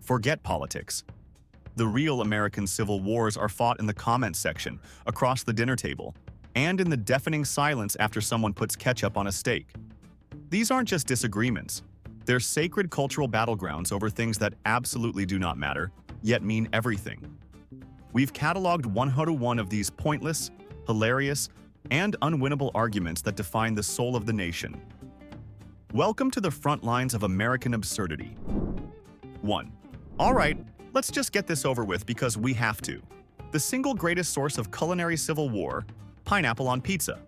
Forget politics. The real American civil wars are fought in the comments section, across the dinner table, and in the deafening silence after someone puts ketchup on a steak. These aren't just disagreements. They're sacred cultural battlegrounds over things that absolutely do not matter, yet mean everything. We've cataloged 101 of these pointless, hilarious, and unwinnable arguments that define the soul of the nation. Welcome to the front lines of American absurdity. 1. All right, let's just get this over with because we have to. The single greatest source of culinary civil war, pineapple on pizza.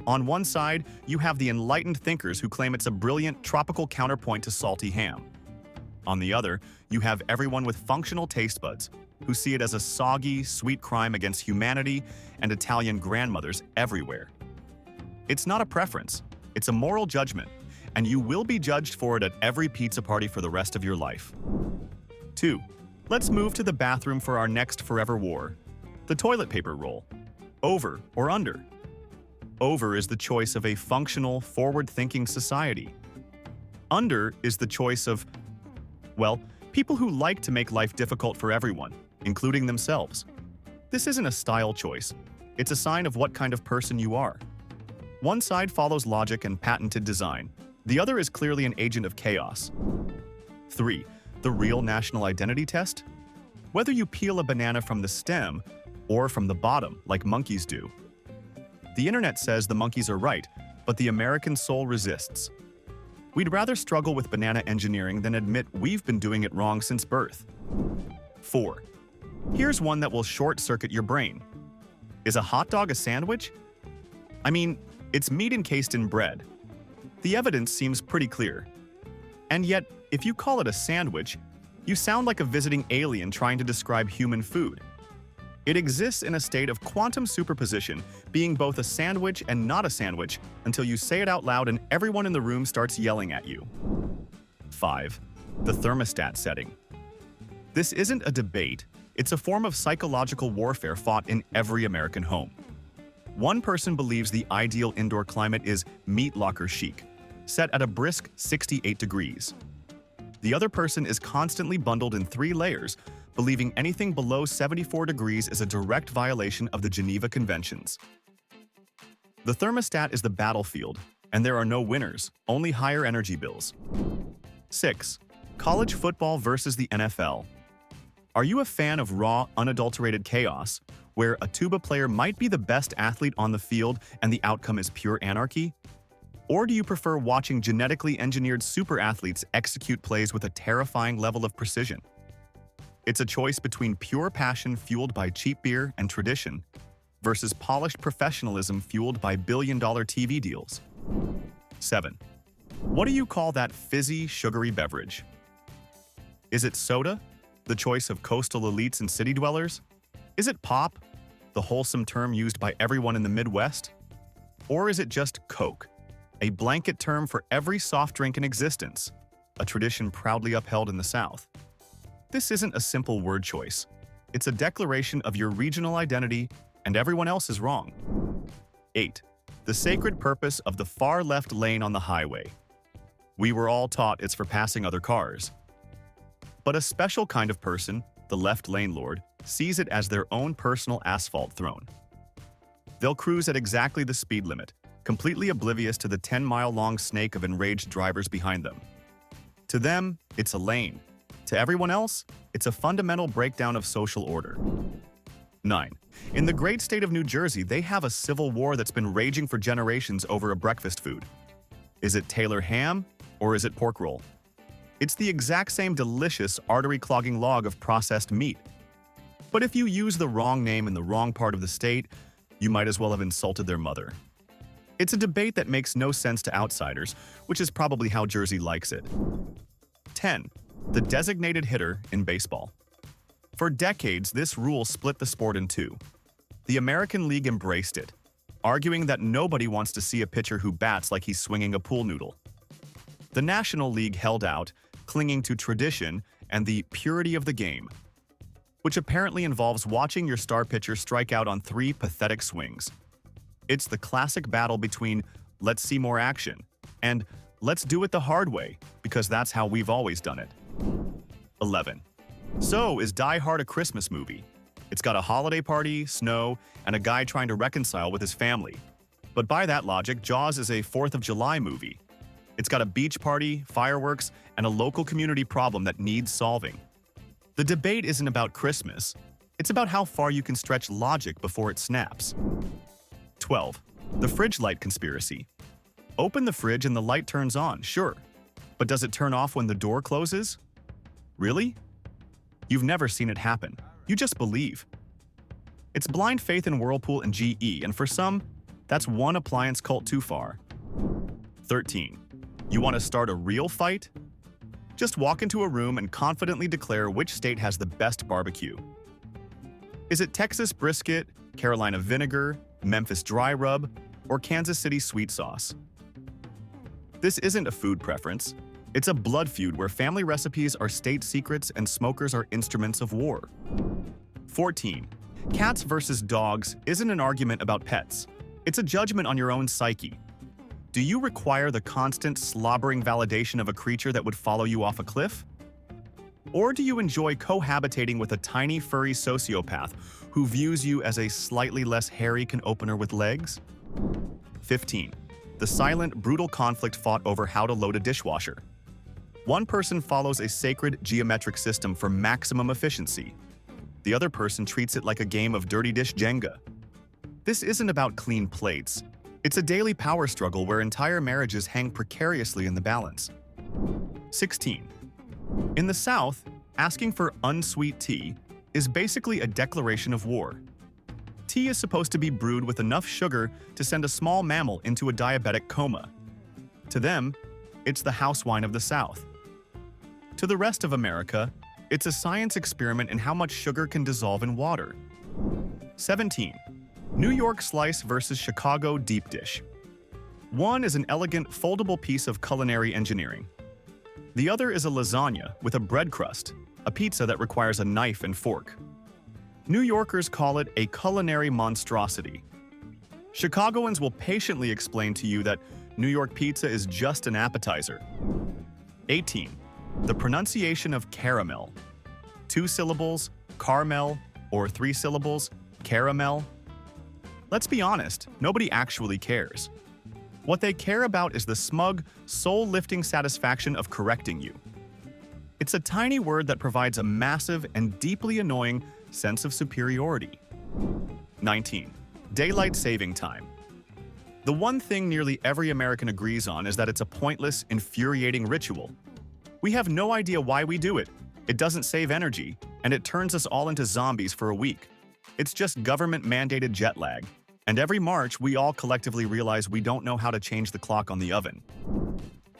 On one side, you have the enlightened thinkers who claim it's a brilliant tropical counterpoint to salty ham. On the other, you have everyone with functional taste buds, who see it as a soggy, sweet crime against humanity and Italian grandmothers everywhere. It's not a preference, it's a moral judgment, and you will be judged for it at every pizza party for the rest of your life. 2. Let's move to the bathroom for our next forever war. The toilet paper roll. Over or under? Over is the choice of a functional, forward-thinking society. Under is the choice of, well, people who like to make life difficult for everyone, including themselves. This isn't a style choice. It's a sign of what kind of person you are. One side follows logic and patented design. The other is clearly an agent of chaos. 3. The real national identity test? Whether you peel a banana from the stem or from the bottom, like monkeys do. The internet says the monkeys are right, but the American soul resists. We'd rather struggle with banana engineering than admit we've been doing it wrong since birth. 4. Here's one that will short-circuit your brain. Is a hot dog a sandwich? I mean, it's meat encased in bread. The evidence seems pretty clear. And yet, if you call it a sandwich, you sound like a visiting alien trying to describe human food. It exists in a state of quantum superposition, being both a sandwich and not a sandwich, until you say it out loud and everyone in the room starts yelling at you. 5. The thermostat setting. This isn't a debate, it's a form of psychological warfare fought in every American home. One person believes the ideal indoor climate is meat locker chic, set at a brisk 68 degrees. The other person is constantly bundled in 3 layers, believing anything below 74 degrees is a direct violation of the Geneva Conventions. The thermostat is the battlefield, and there are no winners, only higher energy bills. 6. College football versus the NFL. Are you a fan of raw, unadulterated chaos, where a tuba player might be the best athlete on the field and the outcome is pure anarchy? Or do you prefer watching genetically engineered super athletes execute plays with a terrifying level of precision? It's a choice between pure passion fueled by cheap beer and tradition versus polished professionalism fueled by billion-dollar TV deals. 7. What do you call that fizzy, sugary beverage? Is it soda, the choice of coastal elites and city dwellers? Is it pop, the wholesome term used by everyone in the Midwest? Or is it just Coke, a blanket term for every soft drink in existence, a tradition proudly upheld in the South? This isn't a simple word choice. It's a declaration of your regional identity, and everyone else is wrong. 8. The sacred purpose of the far left lane on the highway. We were all taught it's for passing other cars. But a special kind of person, the left lane lord, sees it as their own personal asphalt throne. They'll cruise at exactly the speed limit, completely oblivious to the 10-mile-long snake of enraged drivers behind them. To them, it's a lane. To everyone else, it's a fundamental breakdown of social order. 9. In the great state of New Jersey, they have a civil war that's been raging for generations over a breakfast food. Is it Taylor ham or is it pork roll? It's the exact same delicious, artery-clogging log of processed meat. But if you use the wrong name in the wrong part of the state, you might as well have insulted their mother. It's a debate that makes no sense to outsiders, which is probably how Jersey likes it. 10. The designated hitter in baseball. For decades, this rule split the sport in two. The American League embraced it, arguing that nobody wants to see a pitcher who bats like he's swinging a pool noodle. The National League held out, clinging to tradition and the purity of the game, which apparently involves watching your star pitcher strike out on 3 pathetic swings. It's the classic battle between "let's see more action" and "let's do it the hard way, because that's how we've always done it." 11. So, is Die Hard a Christmas movie? It's got a holiday party, snow, and a guy trying to reconcile with his family. But by that logic, Jaws is a 4th of July movie. It's got a beach party, fireworks, and a local community problem that needs solving. The debate isn't about Christmas. It's about how far you can stretch logic before it snaps. 12. The fridge light conspiracy. Open the fridge and the light turns on, sure. But does it turn off when the door closes? Really? You've never seen it happen. You just believe. It's blind faith in Whirlpool and GE, and for some, that's one appliance cult too far. 13. You want to start a real fight? Just walk into a room and confidently declare which state has the best barbecue. Is it Texas brisket, Carolina vinegar, Memphis dry rub, or Kansas City sweet sauce? This isn't a food preference. It's a blood feud where family recipes are state secrets and smokers are instruments of war. 14. Cats versus dogs isn't an argument about pets. It's a judgment on your own psyche. Do you require the constant slobbering validation of a creature that would follow you off a cliff? Or do you enjoy cohabitating with a tiny furry sociopath who views you as a slightly less hairy can-opener with legs? 15. The silent, brutal conflict fought over how to load a dishwasher. One person follows a sacred geometric system for maximum efficiency. The other person treats it like a game of dirty dish Jenga. This isn't about clean plates. It's a daily power struggle where entire marriages hang precariously in the balance. 16. In the South, asking for unsweet tea is basically a declaration of war. Tea is supposed to be brewed with enough sugar to send a small mammal into a diabetic coma. To them, it's the house wine of the South. To the rest of America, it's a science experiment in how much sugar can dissolve in water. 17. New York slice versus Chicago deep dish. One is an elegant, foldable piece of culinary engineering. The other is a lasagna with a bread crust, a pizza that requires a knife and fork. New Yorkers call it a culinary monstrosity. Chicagoans will patiently explain to you that New York pizza is just an appetizer. 18. The pronunciation of caramel. 2 syllables, caramel, or 3 syllables, caramel. Let's be honest, nobody actually cares. What they care about is the smug, soul-lifting satisfaction of correcting you. It's a tiny word that provides a massive and deeply annoying sense of superiority. 19. Daylight saving time. The one thing nearly every American agrees on is that it's a pointless, infuriating ritual. We have no idea why we do it. It doesn't save energy, and it turns us all into zombies for a week. It's just government-mandated jet lag. And every March, we all collectively realize we don't know how to change the clock on the oven.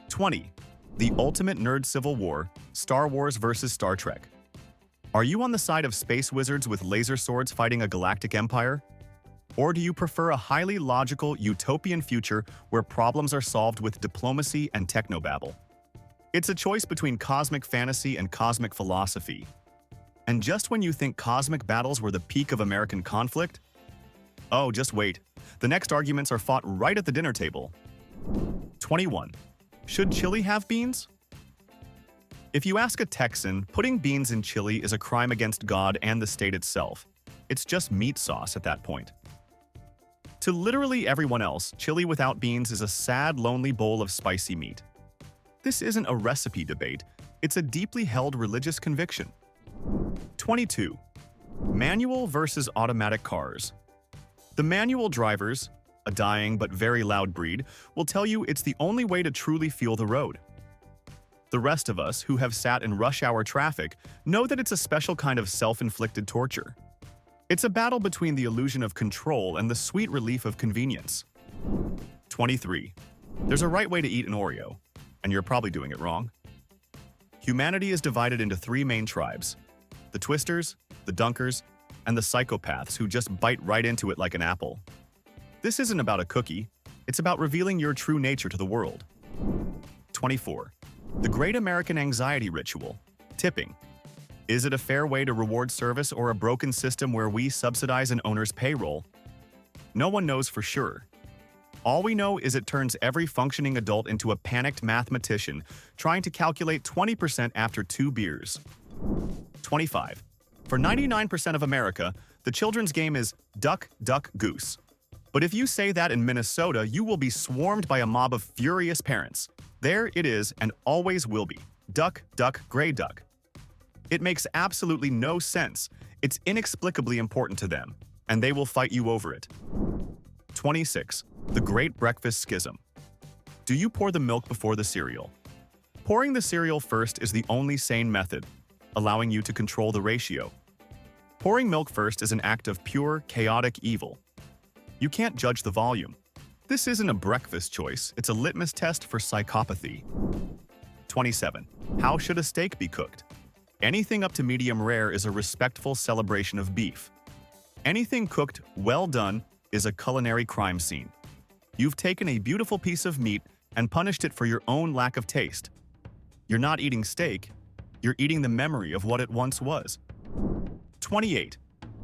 20. The ultimate nerd civil war, Star Wars versus Star Trek. Are you on the side of space wizards with laser swords fighting a galactic empire? Or do you prefer a highly logical, utopian future where problems are solved with diplomacy and technobabble? It's a choice between cosmic fantasy and cosmic philosophy. And just when you think cosmic battles were the peak of American conflict, oh, just wait. The next arguments are fought right at the dinner table. 21. Should chili have beans? If you ask a Texan, putting beans in chili is a crime against God and the state itself. It's just meat sauce at that point. To literally everyone else, chili without beans is a sad, lonely bowl of spicy meat. This isn't a recipe debate. It's a deeply held religious conviction. 22. Manual versus automatic cars. The manual drivers, a dying but very loud breed, will tell you it's the only way to truly feel the road. The rest of us, who have sat in rush hour traffic, know that it's a special kind of self-inflicted torture. It's a battle between the illusion of control and the sweet relief of convenience. 23. There's a right way to eat an Oreo, and you're probably doing it wrong. Humanity is divided into 3 main tribes: the twisters, the dunkers, and the psychopaths who just bite right into it like an apple. This isn't about a cookie. It's about revealing your true nature to the world. 24. The Great American Anxiety Ritual, tipping. Is it a fair way to reward service or a broken system where we subsidize an owner's payroll? No one knows for sure. All we know is it turns every functioning adult into a panicked mathematician trying to calculate 20% after 2 beers. 25. For 99% of America, the children's game is duck, duck, goose. But if you say that in Minnesota, you will be swarmed by a mob of furious parents. There it is and always will be. Duck, duck, gray duck. It makes absolutely no sense. It's inexplicably important to them, and they will fight you over it. 26. The Great Breakfast Schism. Do you pour the milk before the cereal? Pouring the cereal first is the only sane method, allowing you to control the ratio. Pouring milk first is an act of pure, chaotic evil. You can't judge the volume. This isn't a breakfast choice, it's a litmus test for psychopathy. 27. How should a steak be cooked? Anything up to medium rare is a respectful celebration of beef. Anything cooked well done is a culinary crime scene. You've taken a beautiful piece of meat and punished it for your own lack of taste. You're not eating steak, you're eating the memory of what it once was. 28.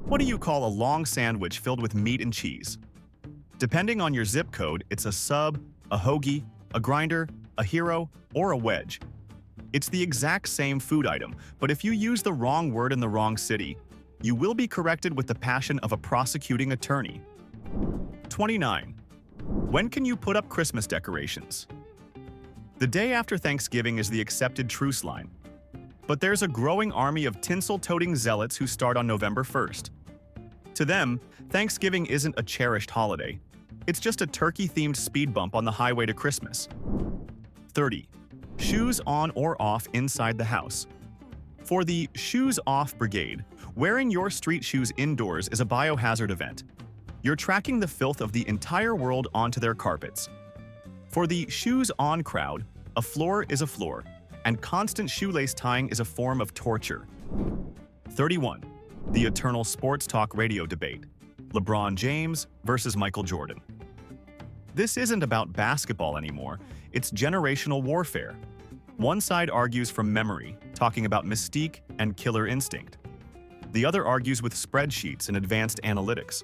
What do you call a long sandwich filled with meat and cheese? Depending on your zip code, it's a sub, a hoagie, a grinder, a hero, or a wedge. It's the exact same food item, but if you use the wrong word in the wrong city, you will be corrected with the passion of a prosecuting attorney. 29. When can you put up Christmas decorations? The day after Thanksgiving is the accepted truce line. But there's a growing army of tinsel-toting zealots who start on November 1st. To them, Thanksgiving isn't a cherished holiday. It's just a turkey-themed speed bump on the highway to Christmas. 30. Shoes on or off inside the house. For the shoes off brigade, wearing your street shoes indoors is a biohazard event. You're tracking the filth of the entire world onto their carpets. For the shoes on crowd, a floor is a floor, and constant shoelace tying is a form of torture. 31. The eternal sports talk radio debate. LeBron James versus Michael Jordan. This isn't about basketball anymore, it's generational warfare. One side argues from memory, talking about mystique and killer instinct. The other argues with spreadsheets and advanced analytics.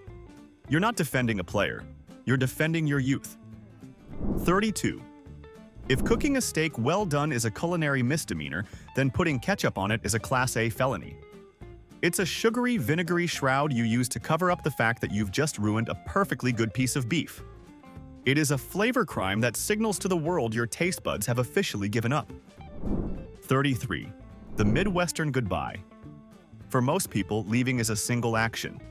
You're not defending a player, you're defending your youth. 32. If cooking a steak well done is a culinary misdemeanor, then putting ketchup on it is a Class A felony. It's a sugary, vinegary shroud you use to cover up the fact that you've just ruined a perfectly good piece of beef. It is a flavor crime that signals to the world your taste buds have officially given up. 33. The Midwestern goodbye. For most people, leaving is a single action.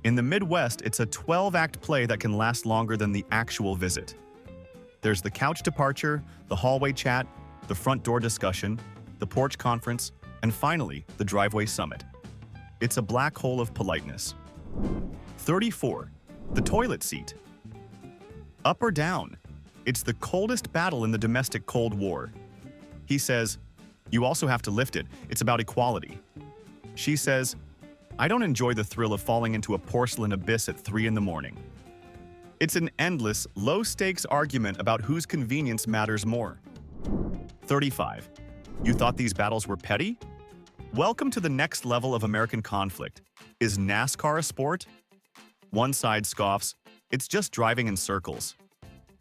In the Midwest, it's a 12-act play that can last longer than the actual visit. There's the couch departure, the hallway chat, the front door discussion, the porch conference, and finally, the driveway summit. It's a black hole of politeness. 34. The toilet seat. Up or down? It's the coldest battle in the domestic Cold War. He says, you also have to lift it, it's about equality. She says, I don't enjoy the thrill of falling into a porcelain abyss at 3 in the morning. It's an endless, low-stakes argument about whose convenience matters more. 35. You thought these battles were petty? Welcome to the next level of American conflict. Is NASCAR a sport? One side scoffs, it's just driving in circles.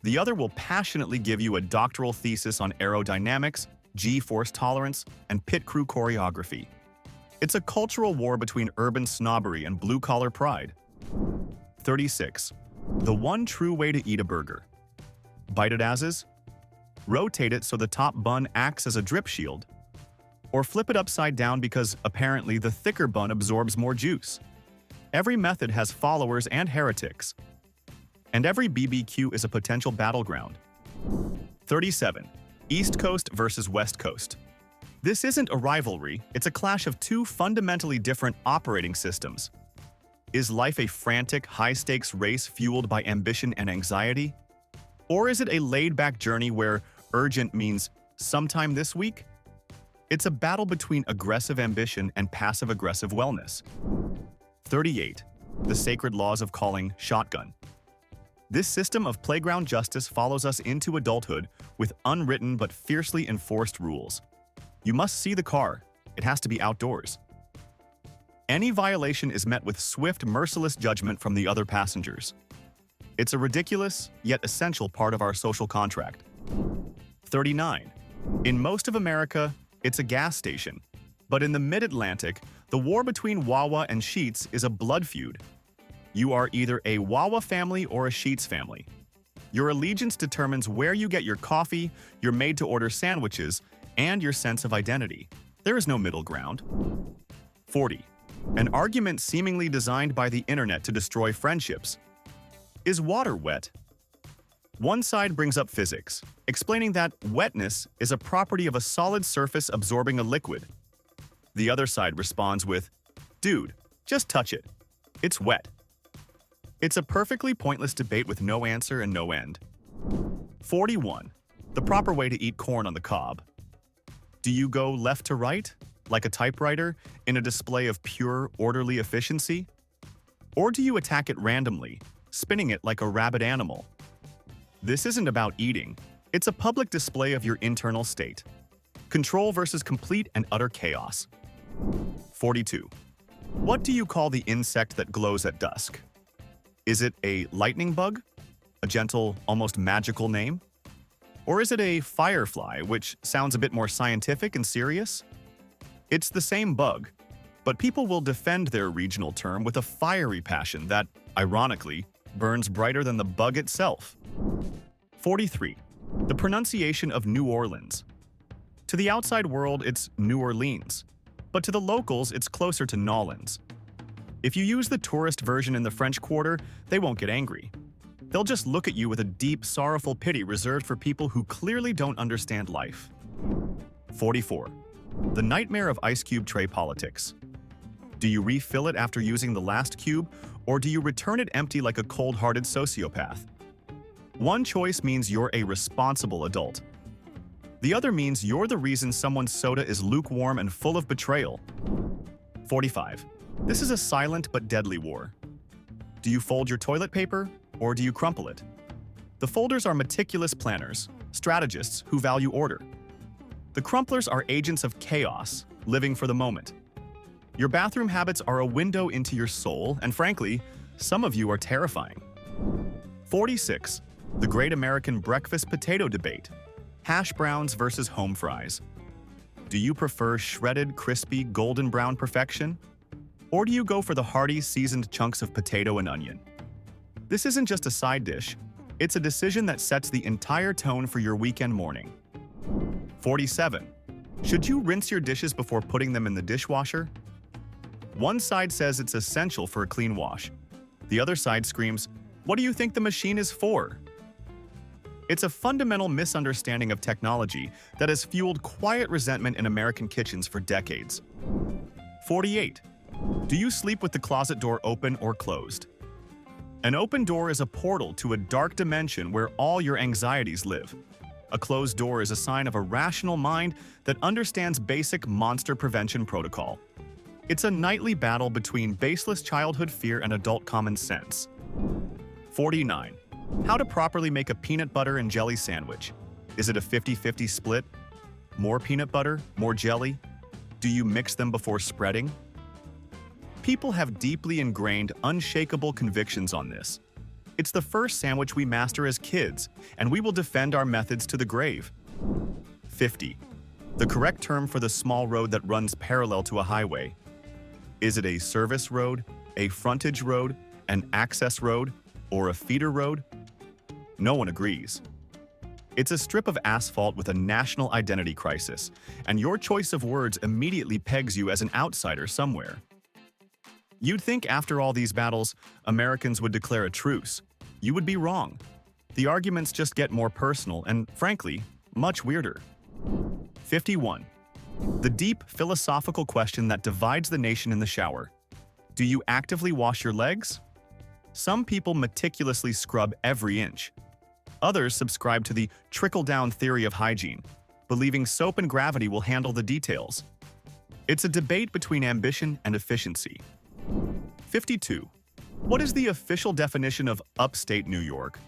The other will passionately give you a doctoral thesis on aerodynamics, G-force tolerance, and pit crew choreography. It's a cultural war between urban snobbery and blue-collar pride. 36. The one true way to eat a burger. Bite it as is? Rotate it so the top bun acts as a drip shield. Or flip it upside down because, apparently, the thicker bun absorbs more juice. Every method has followers and heretics. And every BBQ is a potential battleground. 37. East Coast versus West Coast. This isn't a rivalry, it's a clash of two fundamentally different operating systems. Is life a frantic, high-stakes race fueled by ambition and anxiety? Or is it a laid-back journey where urgent means sometime this week? It's a battle between aggressive ambition and passive-aggressive wellness. 38. The sacred laws of calling shotgun. This system of playground justice follows us into adulthood with unwritten but fiercely enforced rules. You must see the car. It has to be outdoors. Any violation is met with swift, merciless judgment from the other passengers. It's a ridiculous, yet essential part of our social contract. 39. In most of America, it's a gas station. But in the mid-Atlantic, the war between Wawa and Sheetz is a blood feud. You are either a Wawa family or a Sheetz family. Your allegiance determines where you get your coffee, your made-to-order sandwiches, and your sense of identity. There is no middle ground. 40. An argument seemingly designed by the internet to destroy friendships. Is water wet? One side brings up physics, explaining that wetness is a property of a solid surface absorbing a liquid. The other side responds with, "Dude, just touch it. It's wet." It's a perfectly pointless debate with no answer and no end. 41. The proper way to eat corn on the cob. Do you go left to right, like a typewriter, in a display of pure, orderly efficiency? Or do you attack it randomly, spinning it like a rabid animal? This isn't about eating. It's a public display of your internal state. Control versus complete and utter chaos. 42. What do you call the insect that glows at dusk? Is it a lightning bug? A gentle, almost magical name? Or is it a firefly, which sounds a bit more scientific and serious? It's the same bug, but people will defend their regional term with a fiery passion that, ironically, burns brighter than the bug itself. 43. The pronunciation of New Orleans. To the outside world, it's New Orleans, but to the locals, it's closer to Nolans. If you use the tourist version in the French Quarter, they won't get angry. They'll just look at you with a deep, sorrowful pity reserved for people who clearly don't understand life. 44. The nightmare of ice cube tray politics. Do you refill it after using the last cube, or do you return it empty like a cold-hearted sociopath? One choice means you're a responsible adult. The other means you're the reason someone's soda is lukewarm and full of betrayal. 45. This is a silent but deadly war. Do you fold your toilet paper, or do you crumple it? The folders are meticulous planners, strategists who value order. The crumplers are agents of chaos, living for the moment. Your bathroom habits are a window into your soul, and frankly, some of you are terrifying. 46. The Great American Breakfast Potato Debate. Hash browns versus home fries. Do you prefer shredded, crispy, golden brown perfection? Or do you go for the hearty, seasoned chunks of potato and onion? This isn't just a side dish. It's a decision that sets the entire tone for your weekend morning. 47. Should you rinse your dishes before putting them in the dishwasher? One side says it's essential for a clean wash. The other side screams, "What do you think the machine is for?" It's a fundamental misunderstanding of technology that has fueled quiet resentment in American kitchens for decades. 48. Do you sleep with the closet door open or closed? An open door is a portal to a dark dimension where all your anxieties live. A closed door is a sign of a rational mind that understands basic monster prevention protocol. It's a nightly battle between baseless childhood fear and adult common sense. 49. How to properly make a peanut butter and jelly sandwich. Is it a 50-50 split? More peanut butter, more jelly? Do you mix them before spreading? People have deeply ingrained, unshakable convictions on this. It's the first sandwich we master as kids, and we will defend our methods to the grave. 50. The correct term for the small road that runs parallel to a highway. Is it a service road, a frontage road, an access road, or a feeder road? No one agrees. It's a strip of asphalt with a national identity crisis, and your choice of words immediately pegs you as an outsider somewhere. You'd think after all these battles, Americans would declare a truce. You would be wrong. The arguments just get more personal and, frankly, much weirder. 51. The deep philosophical question that divides the nation in the shower. Do you actively wash your legs? Some people meticulously scrub every inch. Others subscribe to the trickle-down theory of hygiene, believing soap and gravity will handle the details. It's a debate between ambition and efficiency. 52. What is the official definition of upstate New York?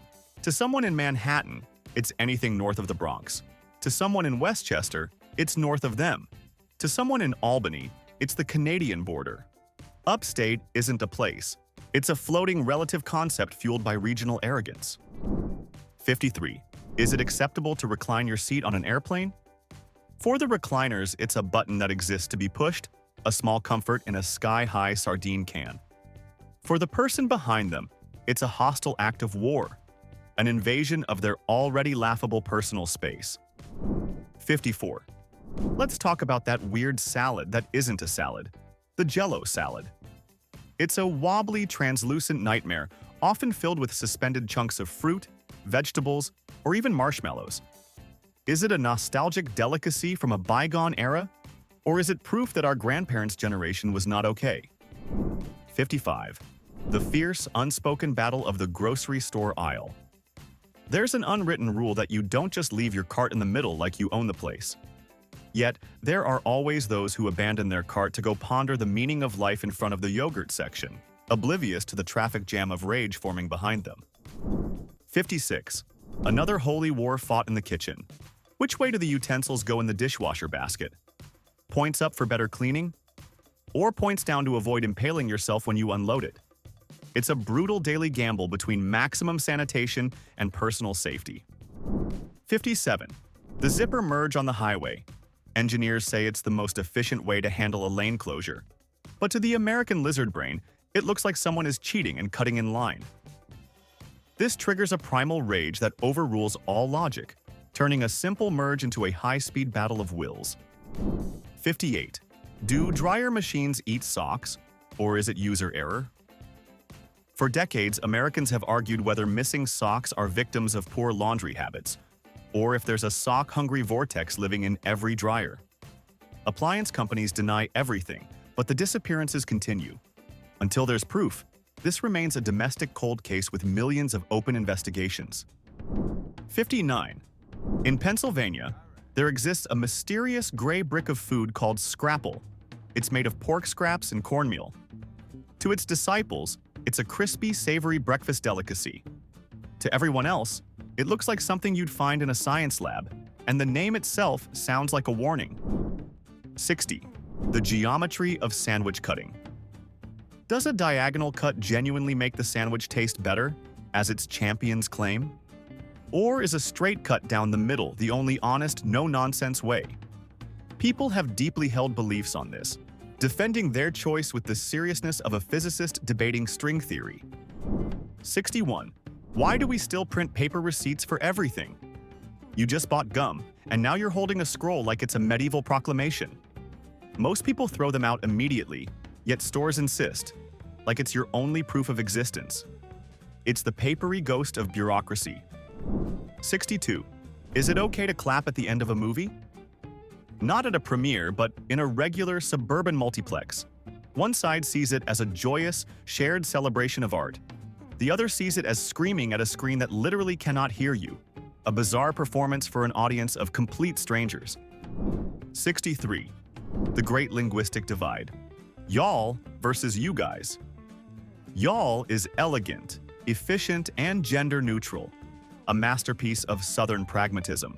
To someone in Manhattan, it's anything north of the Bronx. To someone in Westchester, it's north of them. To someone in Albany, it's the Canadian border. Upstate isn't a place. It's a floating relative concept fueled by regional arrogance. 53. Is it acceptable to recline your seat on an airplane? For the recliners, it's a button that exists to be pushed, a small comfort in a sky-high sardine can. For the person behind them, it's a hostile act of war, an invasion of their already laughable personal space. 54. Let's talk about that weird salad that isn't a salad, the Jell-O salad. It's a wobbly, translucent nightmare, often filled with suspended chunks of fruit, vegetables, or even marshmallows. Is it a nostalgic delicacy from a bygone era? Or is it proof that our grandparents' generation was not okay? 55. The fierce, unspoken battle of the grocery store aisle. There's an unwritten rule that you don't just leave your cart in the middle like you own the place. Yet, there are always those who abandon their cart to go ponder the meaning of life in front of the yogurt section, oblivious to the traffic jam of rage forming behind them. 56. Another holy war fought in the kitchen. Which way do the utensils go in the dishwasher basket? Points up for better cleaning? Or points down to avoid impaling yourself when you unload it? It's a brutal daily gamble between maximum sanitation and personal safety. 57. The zipper merge on the highway. Engineers say it's the most efficient way to handle a lane closure. But to the American lizard brain, it looks like someone is cheating and cutting in line. This triggers a primal rage that overrules all logic, turning a simple merge into a high-speed battle of wills. 58. Do dryer machines eat socks, or is it user error? For decades, Americans have argued whether missing socks are victims of poor laundry habits, or if there's a sock-hungry vortex living in every dryer. Appliance companies deny everything, but the disappearances continue. Until there's proof, this remains a domestic cold case with millions of open investigations. 59. In Pennsylvania, there exists a mysterious gray brick of food called scrapple. It's made of pork scraps and cornmeal. To its disciples, it's a crispy, savory breakfast delicacy. To everyone else, it looks like something you'd find in a science lab, and the name itself sounds like a warning. 60. The geometry of sandwich cutting. Does a diagonal cut genuinely make the sandwich taste better, as its champions claim? Or is a straight cut down the middle the only honest, no-nonsense way? People have deeply held beliefs on this, defending their choice with the seriousness of a physicist debating string theory. 61. Why do we still print paper receipts for everything? You just bought gum, and now you're holding a scroll like it's a medieval proclamation. Most people throw them out immediately, yet stores insist, like it's your only proof of existence. It's the papery ghost of bureaucracy. 62. Is it okay to clap at the end of a movie? Not at a premiere, but in a regular suburban multiplex. One side sees it as a joyous, shared celebration of art. The other sees it as screaming at a screen that literally cannot hear you, a bizarre performance for an audience of complete strangers. 63. The Great Linguistic Divide. Y'all versus you guys. Y'all is elegant, efficient, and gender-neutral, a masterpiece of Southern pragmatism.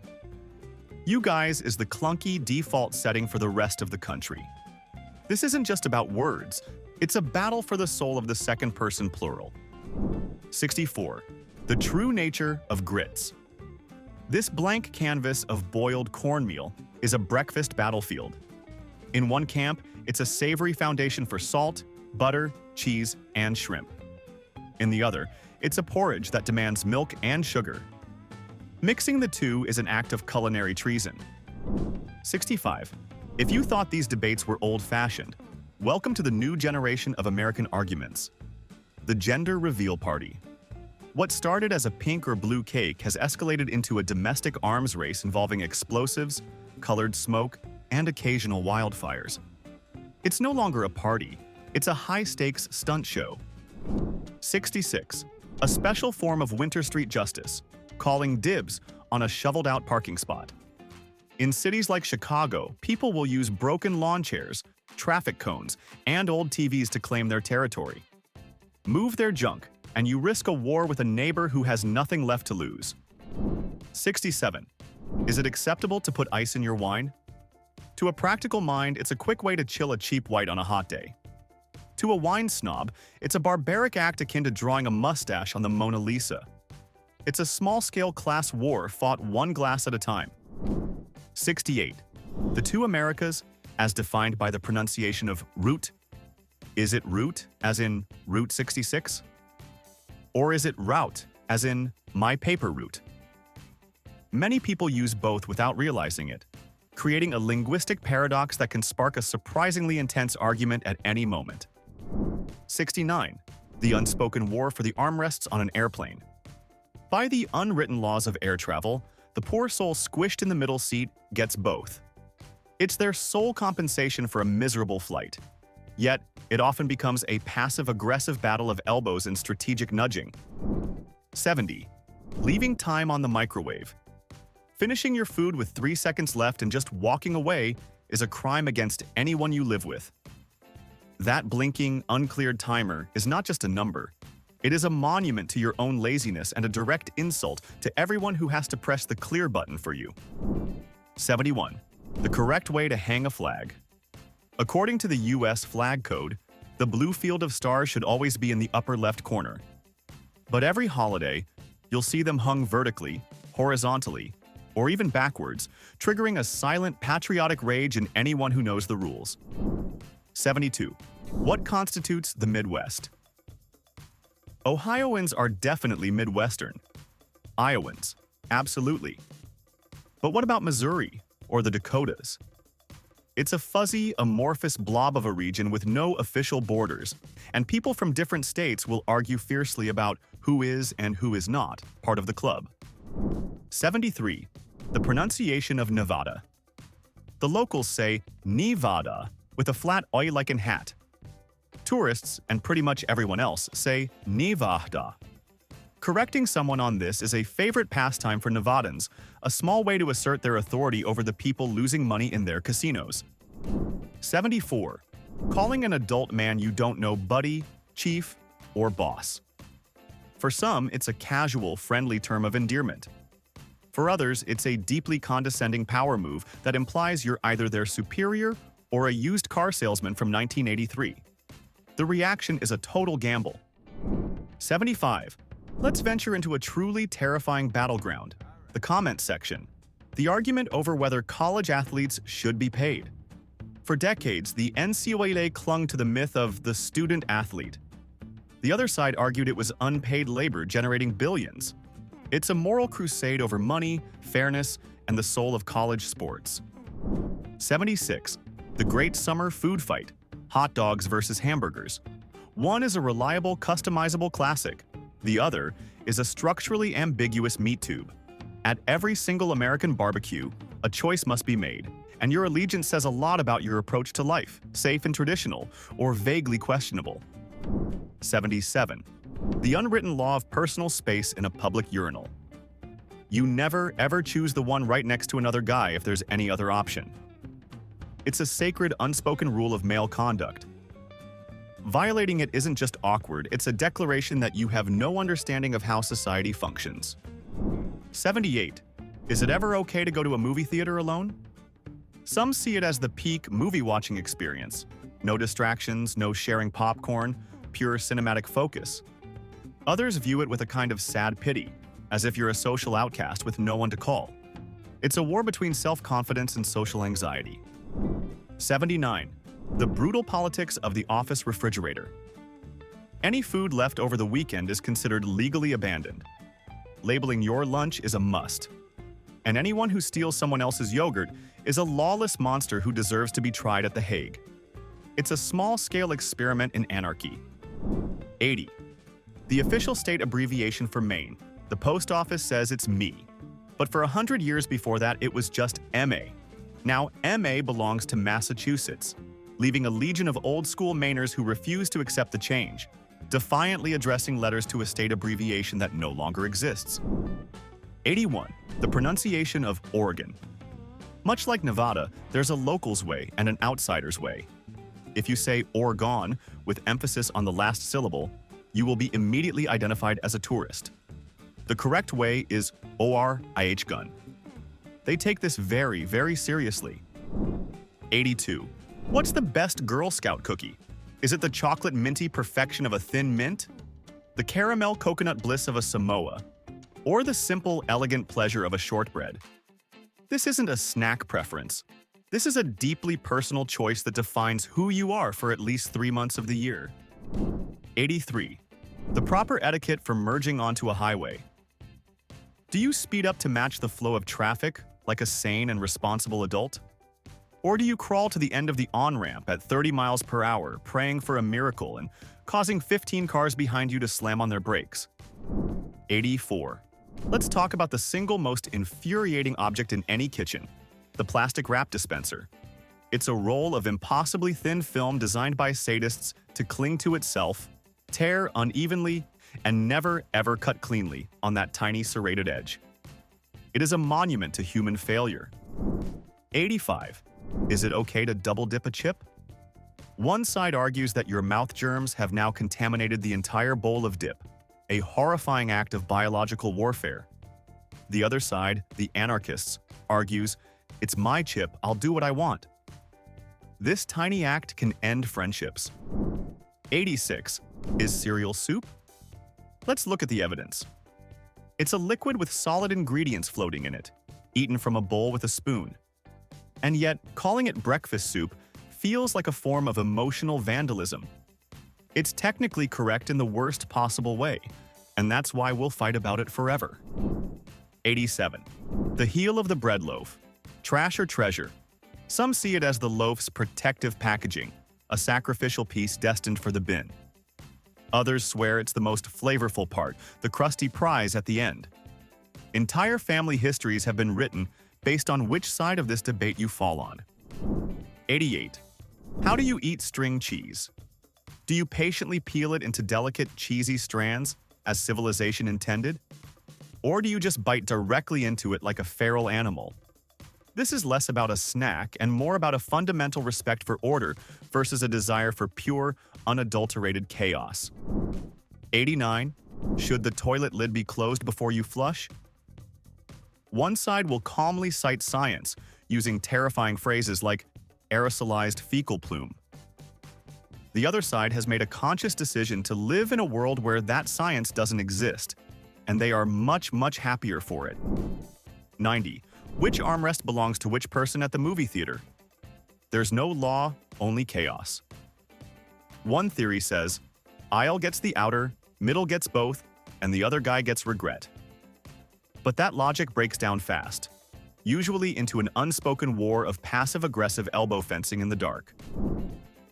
You guys is the clunky default setting for the rest of the country. This isn't just about words, it's a battle for the soul of the second-person plural. 64. The true nature of grits. This blank canvas of boiled cornmeal is a breakfast battlefield. In one camp, it's a savory foundation for salt, butter, cheese, and shrimp. In the other, it's a porridge that demands milk and sugar. Mixing the two is an act of culinary treason. 65. If you thought these debates were old-fashioned, welcome to the new generation of American arguments. The gender reveal party. What started as a pink or blue cake has escalated into a domestic arms race involving explosives, colored smoke, and occasional wildfires. It's no longer a party, it's a high-stakes stunt show. 66. A special form of Winter Street justice, calling dibs on a shoveled-out parking spot. In cities like Chicago, people will use broken lawn chairs, traffic cones, and old TVs to claim their territory. Move their junk, and you risk a war with a neighbor who has nothing left to lose. 67. Is it acceptable to put ice in your wine? To a practical mind, it's a quick way to chill a cheap white on a hot day. To a wine snob, it's a barbaric act akin to drawing a mustache on the Mona Lisa. It's a small-scale class war fought one glass at a time. 68. The two Americas, as defined by the pronunciation of route. Is it route, as in Route 66? Or is it route, as in my paper route? Many people use both without realizing it, creating a linguistic paradox that can spark a surprisingly intense argument at any moment. 69. The unspoken war for the armrests on an airplane. By the unwritten laws of air travel, the poor soul squished in the middle seat gets both. It's their sole compensation for a miserable flight. Yet, it often becomes a passive-aggressive battle of elbows and strategic nudging. 70. Leaving time on the microwave. Finishing your food with 3 seconds left and just walking away is a crime against anyone you live with. That blinking, uncleared timer is not just a number. It is a monument to your own laziness and a direct insult to everyone who has to press the clear button for you. 71. The correct way to hang a flag. According to the U.S. Flag Code, the blue field of stars should always be in the upper left corner. But every holiday, you'll see them hung vertically, horizontally, or even backwards, triggering a silent patriotic rage in anyone who knows the rules. 72. What constitutes the Midwest? Ohioans are definitely Midwestern. Iowans, absolutely. But what about Missouri or the Dakotas? It's a fuzzy, amorphous blob of a region with no official borders, and people from different states will argue fiercely about who is and who is not part of the club. 73. The pronunciation of Nevada. The locals say Nevada with a flat oi-like hat. Tourists, and pretty much everyone else, say Nevada. Correcting someone on this is a favorite pastime for Nevadans, a small way to assert their authority over the people losing money in their casinos. 74. Calling an adult man you don't know buddy, chief, or boss. For some, it's a casual, friendly term of endearment. For others, it's a deeply condescending power move that implies you're either their superior or a used car salesman from 1983. The reaction is a total gamble. 75. Let's venture into a truly terrifying battleground, the comments section. The argument over whether college athletes should be paid. For decades, the NCAA clung to the myth of the student athlete. The other side argued it was unpaid labor generating billions. It's a moral crusade over money, fairness, and the soul of college sports. 76. The great summer food fight, hot dogs versus hamburgers. One is a reliable, customizable classic. The other is a structurally ambiguous meat tube. At every single American barbecue, a choice must be made, and your allegiance says a lot about your approach to life, safe and traditional, or vaguely questionable. 77. The unwritten law of personal space in a public urinal. You never, ever choose the one right next to another guy if there's any other option. It's a sacred, unspoken rule of male conduct. Violating it isn't just awkward, it's a declaration that you have no understanding of how society functions. 78. Is it ever okay to go to a movie theater alone? Some see it as the peak movie-watching experience. No distractions, no sharing popcorn, pure cinematic focus. Others view it with a kind of sad pity, as if you're a social outcast with no one to call. It's a war between self-confidence and social anxiety. 79. The brutal politics of the office refrigerator. Any food left over the weekend is considered legally abandoned. Labeling your lunch is a must. And anyone who steals someone else's yogurt is a lawless monster who deserves to be tried at The Hague. It's a small-scale experiment in anarchy. 80. The official state abbreviation for Maine. The post office says it's me. But for 100 years before that, it was just MA. Now, MA belongs to Massachusetts, leaving a legion of old-school Mainers who refuse to accept the change, defiantly addressing letters to a state abbreviation that no longer exists. 81. The pronunciation of Oregon. Much like Nevada, there's a local's way and an outsider's way. If you say Oregon with emphasis on the last syllable, you will be immediately identified as a tourist. The correct way is ORIH gun. They take this very, very seriously. 82. What's the best Girl Scout cookie? Is it the chocolate minty perfection of a Thin Mint? The caramel coconut bliss of a Samoa? Or the simple, elegant pleasure of a shortbread? This isn't a snack preference. This is a deeply personal choice that defines who you are for at least 3 months of the year. 83. The proper etiquette for merging onto a highway. Do you speed up to match the flow of traffic, like a sane and responsible adult? Or do you crawl to the end of the on-ramp at 30 miles per hour, praying for a miracle and causing 15 cars behind you to slam on their brakes? 84. Let's talk about the single most infuriating object in any kitchen, the plastic wrap dispenser. It's a roll of impossibly thin film designed by sadists to cling to itself, tear unevenly, and never ever cut cleanly on that tiny serrated edge. It is a monument to human failure. 85. Is it okay to double dip a chip? One side argues that your mouth germs have now contaminated the entire bowl of dip, a horrifying act of biological warfare. The other side, the anarchists, argues, it's my chip, I'll do what I want. This tiny act can end friendships. 86. Is cereal soup? Let's look at the evidence. It's a liquid with solid ingredients floating in it, eaten from a bowl with a spoon. And yet, calling it breakfast soup feels like a form of emotional vandalism. It's technically correct in the worst possible way, and that's why we'll fight about it forever. 87. The heel of the bread loaf. Trash or treasure? Some see it as the loaf's protective packaging, a sacrificial piece destined for the bin. Others swear it's the most flavorful part, the crusty prize at the end. Entire family histories have been written based on which side of this debate you fall on. 88. How do you eat string cheese? Do you patiently peel it into delicate, cheesy strands, as civilization intended? Or do you just bite directly into it like a feral animal? This is less about a snack and more about a fundamental respect for order versus a desire for pure, unadulterated chaos. 89. Should the toilet lid be closed before you flush? One side will calmly cite science, using terrifying phrases like aerosolized fecal plume. The other side has made a conscious decision to live in a world where that science doesn't exist, and they are much, much happier for it. 90. Which armrest belongs to which person at the movie theater? There's no law, only chaos. One theory says, aisle gets the outer, middle gets both, and the other guy gets regret. But that logic breaks down fast, usually into an unspoken war of passive-aggressive elbow fencing in the dark.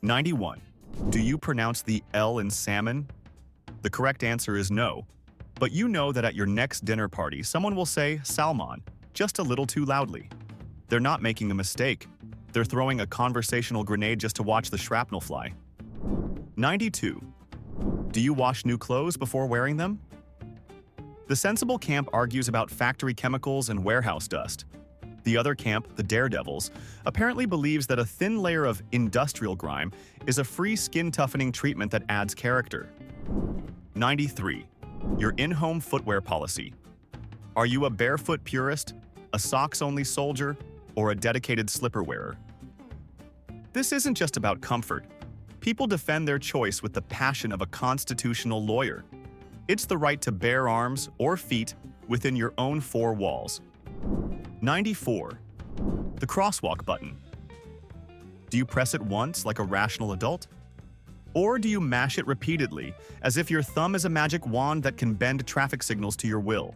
91. Do you pronounce the L in salmon? The correct answer is no, but you know that at your next dinner party, someone will say salmon, just a little too loudly. They're not making a mistake. They're throwing a conversational grenade just to watch the shrapnel fly. 92. Do you wash new clothes before wearing them? The sensible camp argues about factory chemicals and warehouse dust. The other camp, the daredevils, apparently believes that a thin layer of industrial grime is a free skin-toughening treatment that adds character. 93. Your in-home footwear policy. Are you a barefoot purist, a socks-only soldier, or a dedicated slipper wearer? This isn't just about comfort. People defend their choice with the passion of a constitutional lawyer. It's the right to bear arms or feet within your own four walls. 94. The crosswalk button. Do you press it once like a rational adult? Or do you mash it repeatedly, as if your thumb is a magic wand that can bend traffic signals to your will?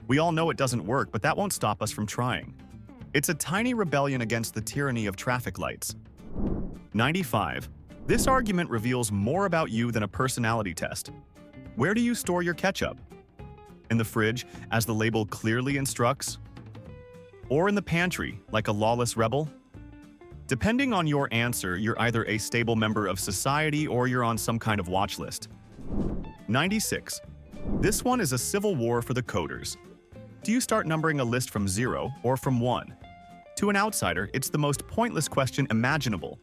We all know it doesn't work, but that won't stop us from trying. It's a tiny rebellion against the tyranny of traffic lights. 95. This argument reveals more about you than a personality test. Where do you store your ketchup? In the fridge, as the label clearly instructs? Or in the pantry, like a lawless rebel? Depending on your answer, you're either a stable member of society or you're on some kind of watch list. 96. This one is a civil war for the coders. Do you start numbering a list from 0 or from 1? To an outsider, it's the most pointless question imaginable.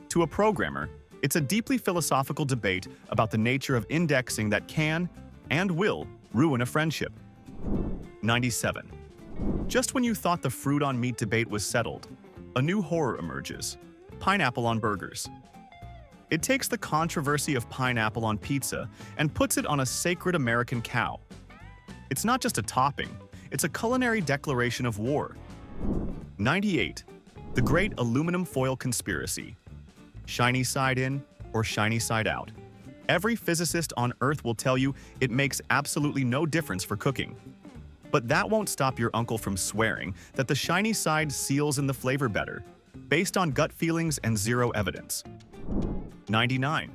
To a programmer, it's a deeply philosophical debate about the nature of indexing that can and will ruin a friendship. 97. Just when you thought the fruit on meat debate was settled, a new horror emerges: pineapple on burgers. It takes the controversy of pineapple on pizza and puts it on a sacred American cow. It's not just a topping, it's a culinary declaration of war. 98. The great aluminum foil conspiracy. Shiny side in or shiny side out. Every physicist on Earth will tell you it makes absolutely no difference for cooking. But that won't stop your uncle from swearing that the shiny side seals in the flavor better, based on gut feelings and zero evidence. 99.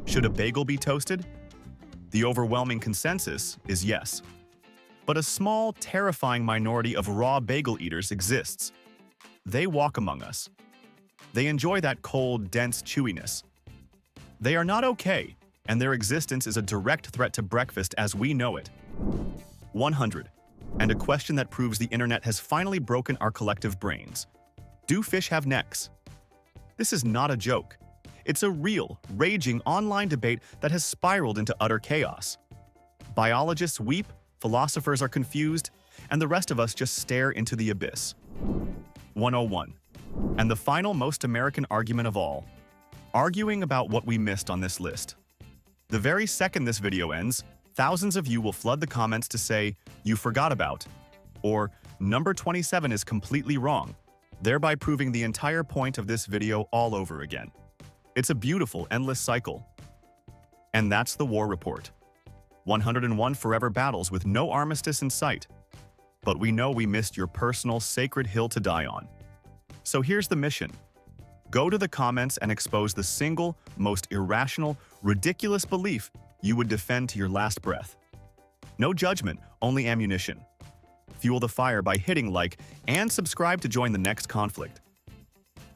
Should a bagel be toasted? The overwhelming consensus is yes. But a small, terrifying minority of raw bagel eaters exists. They walk among us. They enjoy that cold, dense chewiness. They are not okay, and their existence is a direct threat to breakfast as we know it. 100. And a question that proves the internet has finally broken our collective brains. Do fish have necks? This is not a joke. It's a real, raging online debate that has spiraled into utter chaos. Biologists weep, philosophers are confused, and the rest of us just stare into the abyss. 101. And the final most American argument of all. Arguing about what we missed on this list. The very second this video ends, thousands of you will flood the comments to say, "You forgot about," or "Number 27 is completely wrong," thereby proving the entire point of this video all over again. It's a beautiful, endless cycle. And that's the war report. 101 forever battles with no armistice in sight. But we know we missed your personal, sacred hill to die on. So here's the mission. Go to the comments and expose the single, most irrational, ridiculous belief you would defend to your last breath. No judgment, only ammunition. Fuel the fire by hitting like and subscribe to join the next conflict.